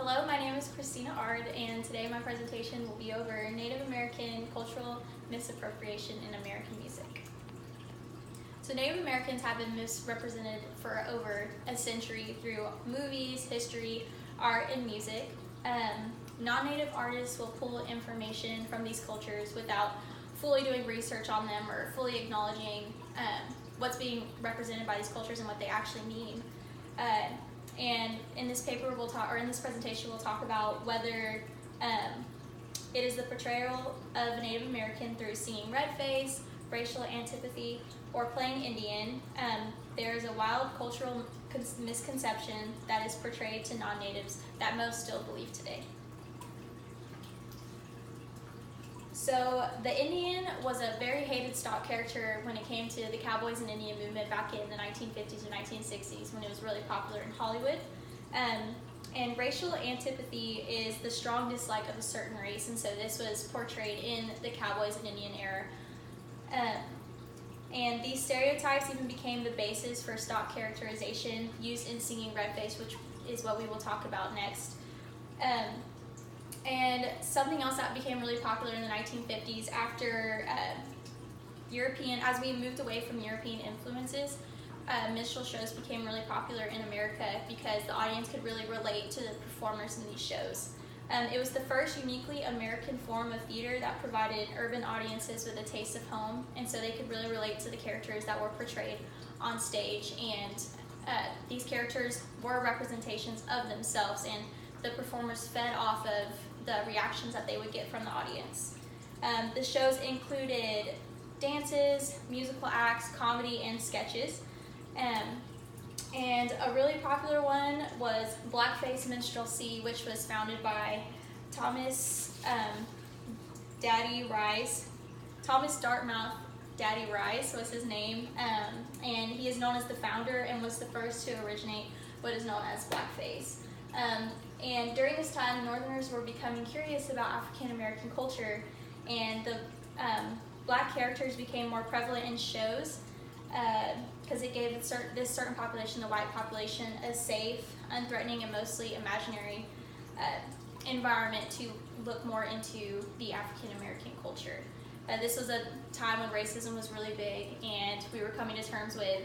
Hello, my name is Christina Ard, and today my presentation will be over Native American cultural misappropriation in American music. So Native Americans have been misrepresented for over a century through movies, history, art, and music. Non-Native artists will pull information from these cultures without fully doing research on them or fully acknowledging what's being represented by these cultures and what they actually mean. And in this paper in this presentation we'll talk about whether it is the portrayal of a Native American through singing red face, racial antipathy, or playing Indian. There is a wild cultural misconception that is portrayed to non-natives that most still believe today. So the Indian was a very hated stock character when it came to the Cowboys and Indian movement back in the 1950s and 1960s when it was really popular in Hollywood. And racial antipathy is the strong dislike of a certain race, and so this was portrayed in the Cowboys and Indian era. And these stereotypes even became the basis for stock characterization used in singing red face, which is what we will talk about next. And something else that became really popular in the 1950s after as we moved away from European influences, minstrel shows became really popular in America because the audience could really relate to the performers in these shows. It was the first uniquely American form of theater that provided urban audiences with a taste of home, and so they could really relate to the characters that were portrayed on stage, and these characters were representations of themselves, and the performers fed off of the reactions that they would get from the audience. The shows included dances, musical acts, comedy, and sketches. And a really popular one was blackface minstrelsy, which was founded by Thomas Dartmouth Daddy Rice was his name, and he is known as the founder and was the first to originate what is known as blackface. And during this time, Northerners were becoming curious about African American culture, and the black characters became more prevalent in shows because it gave this certain population, the white population, a safe, unthreatening, and mostly imaginary environment to look more into the African American culture. This was a time when racism was really big, and we were coming to terms with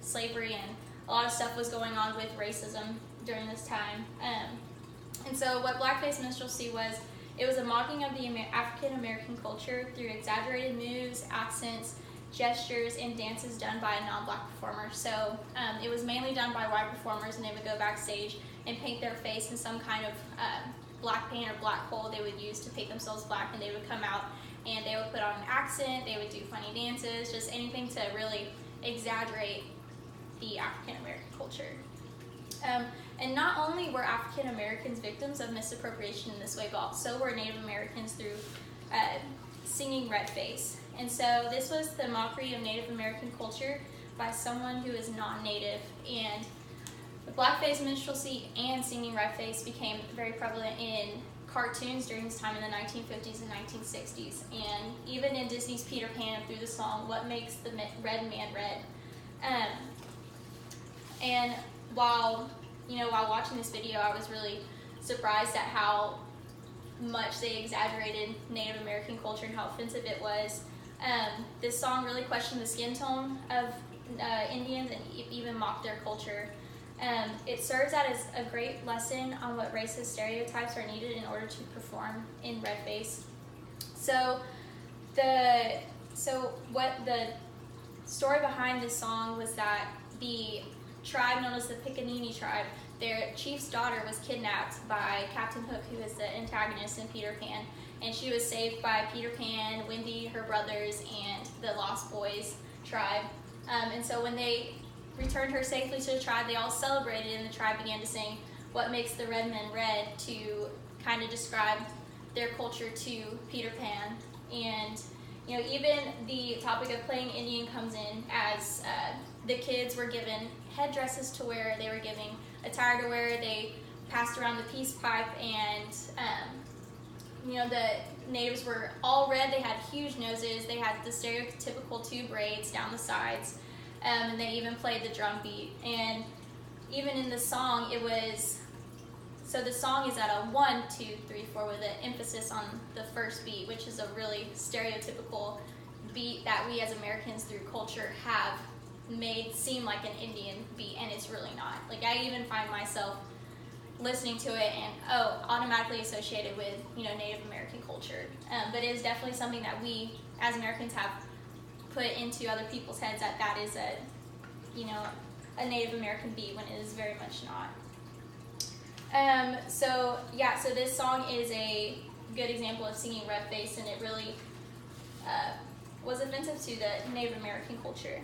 slavery, and a lot of stuff was going on with racism during this time. And so what blackface minstrelsy was, it was a mocking of the African American culture through exaggerated moves, accents, gestures, and dances done by a non-black performer. So it was mainly done by white performers, and they would go backstage and paint their face in some kind of black paint or black coal they would use to paint themselves black, and they would come out and they would put on an accent, they would do funny dances, just anything to really exaggerate the African American culture. And not only were African Americans victims of misappropriation in this way, but so were Native Americans through singing red face. And so this was the mockery of Native American culture by someone who is non-Native. And the blackface minstrelsy and singing red face became very prevalent in cartoons during this time in the 1950s and 1960s. And even in Disney's Peter Pan through the song, "What Makes the Red Man Red?" And while watching this video, I was really surprised at how much they exaggerated Native American culture and how offensive it was. This song really questioned the skin tone of Indians and even mocked their culture. It serves as a great lesson on what racist stereotypes are needed in order to perform in red face. So what the story behind this song was that the tribe known as the Pickaninny tribe, their chief's daughter was kidnapped by Captain Hook, who is the antagonist in Peter Pan, and she was saved by Peter Pan, Wendy, her brothers, and the Lost Boys tribe. And so when they returned her safely to the tribe, they all celebrated, and the tribe began to sing "What Makes the Red Men Red" to kind of describe their culture to Peter Pan. And even the topic of playing Indian comes in as the kids were given headdresses to wear, they were giving attire to wear, they passed around the peace pipe, and the natives were all red, they had huge noses, they had the stereotypical two braids down the sides, and they even played the drum beat. And even in the song, it was So the song is at a 1, 2, 3, 4 with an emphasis on the first beat, which is a really stereotypical beat that we as Americans through culture have made seem like an Indian beat, and it's really not. Like, I even find myself listening to it and automatically associated with Native American culture, but it is definitely something that we as Americans have put into other people's heads that is a Native American beat when it is very much not. So this song is a good example of singing red face, and it really was offensive to the Native American culture.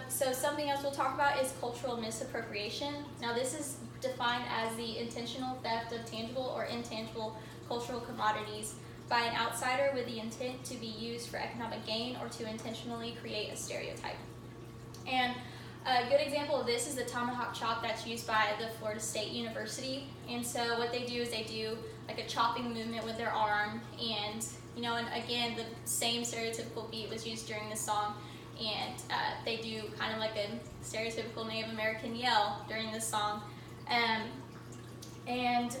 So something else we'll talk about is cultural misappropriation. Now, this is defined as the intentional theft of tangible or intangible cultural commodities by an outsider with the intent to be used for economic gain or to intentionally create a stereotype. And a good example of this is the tomahawk chop that's used by the Florida State University. And so what they do is they do like a chopping movement with their arm, and and again, the same stereotypical beat was used during the song, and they do kind of like a stereotypical Native American yell during this song, and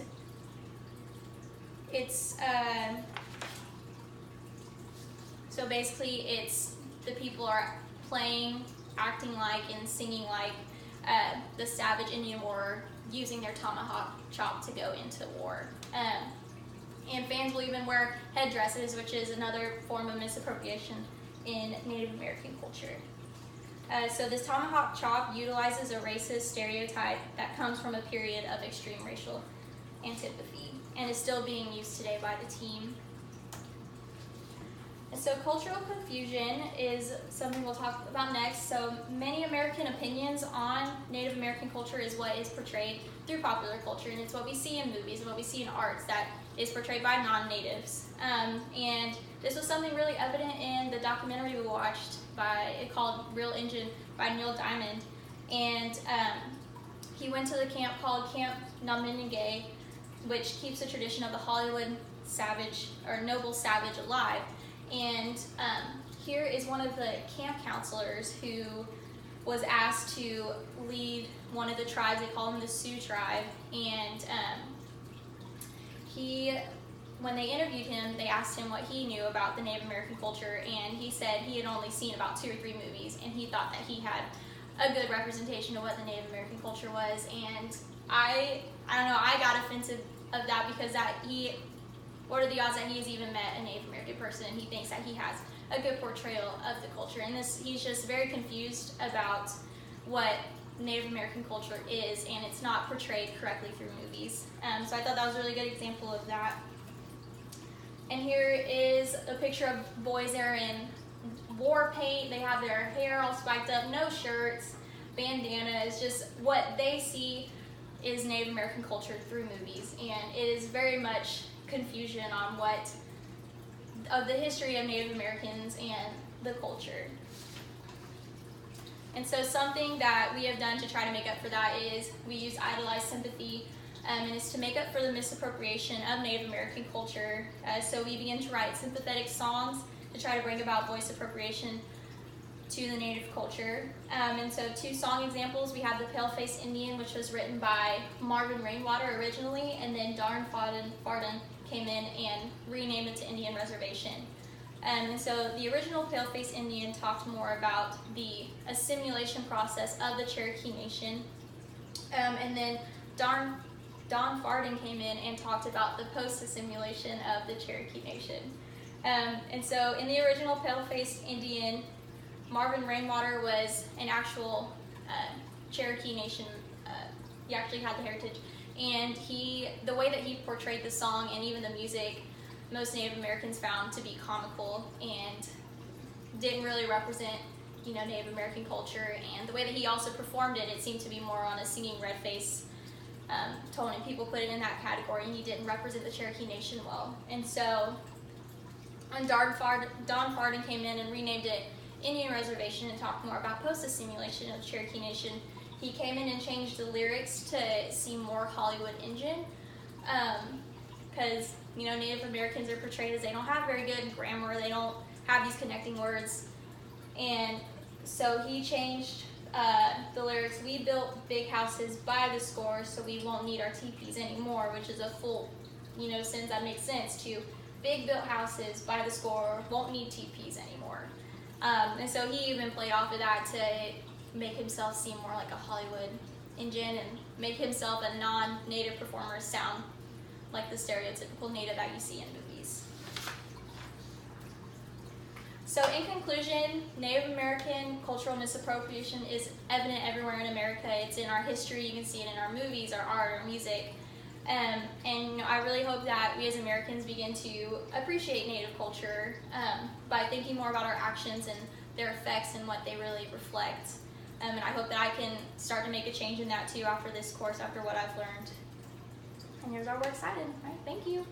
it's so basically it's the people are playing, acting like, and singing like the savage Indian warrior using their tomahawk chop to go into war. And fans will even wear headdresses, which is another form of misappropriation in Native American culture. So this tomahawk chop utilizes a racist stereotype that comes from a period of extreme racial antipathy and is still being used today by the team. And so cultural confusion is something we'll talk about next. So many American opinions on Native American culture is what is portrayed through popular culture, and it's what we see in movies and what we see in arts that is portrayed by non-natives. And this was something really evident in the documentary we watched called Real Engine by Neil Diamond. And he went to the camp called Camp Naminigay, which keeps the tradition of the Hollywood savage or noble savage alive. And here is one of the camp counselors who was asked to lead one of the tribes. They call them the Sioux tribe. And when they interviewed him, they asked him what he knew about the Native American culture, and he said he had only seen about 2 or 3 movies, and he thought that he had a good representation of what the Native American culture was. And I don't know, I got offensive of that, because what are the odds that he's even met a Native American person and he thinks that he has a good portrayal of the culture? And he's just very confused about what Native American culture is, and it's not portrayed correctly through movies. So I thought that was a really good example of that. And here is a picture of boys that are in war paint. They have their hair all spiked up, no shirts, bandanas, just what they see is Native American culture through movies. And it is very much confusion on of the history of Native Americans and the culture. And so something that we have done to try to make up for that is we use idolized sympathy, and it's to make up for the misappropriation of Native American culture. So we begin to write sympathetic songs to try to bring about voice appropriation to the Native culture. And so 2 song examples, we have the Paleface Indian, which was written by Marvin Rainwater originally, and then Darn Farden came in and renamed it to Indian Reservation. And so the original Paleface Indian talked more about the assimilation process of the Cherokee Nation. And then Don Farden came in and talked about the post-assimilation of the Cherokee Nation. And so in the original Paleface Indian, Marvin Rainwater was an actual Cherokee Nation. He actually had the heritage. And the way that he portrayed the song and even the music, most Native Americans found to be comical and didn't really represent, Native American culture. And the way that he also performed it, it seemed to be more on a singing red face tone, and people put it in that category, and he didn't represent the Cherokee Nation well. And so when Don Farden came in and renamed it Indian Reservation and talked more about post-assimilation of the Cherokee Nation, he came in and changed the lyrics to seem more Hollywood Indian, because Native Americans are portrayed as they don't have very good grammar, they don't have these connecting words, and so he changed the lyrics, "We built big houses by the score, so we won't need our teepees anymore," which is a full, sense that makes sense to big built houses by the score, won't need teepees anymore. And so he even played off of that to make himself seem more like a Hollywood Indian and make himself a non-native performer sound like the stereotypical native that you see in movies. So in conclusion, Native American cultural misappropriation is evident everywhere in America. It's in our history, you can see it in our movies, our art, our music. And I really hope that we as Americans begin to appreciate Native culture by thinking more about our actions and their effects and what they really reflect. And I hope that I can start to make a change in that too after this course, after what I've learned. And here's our works cited. All right, thank you.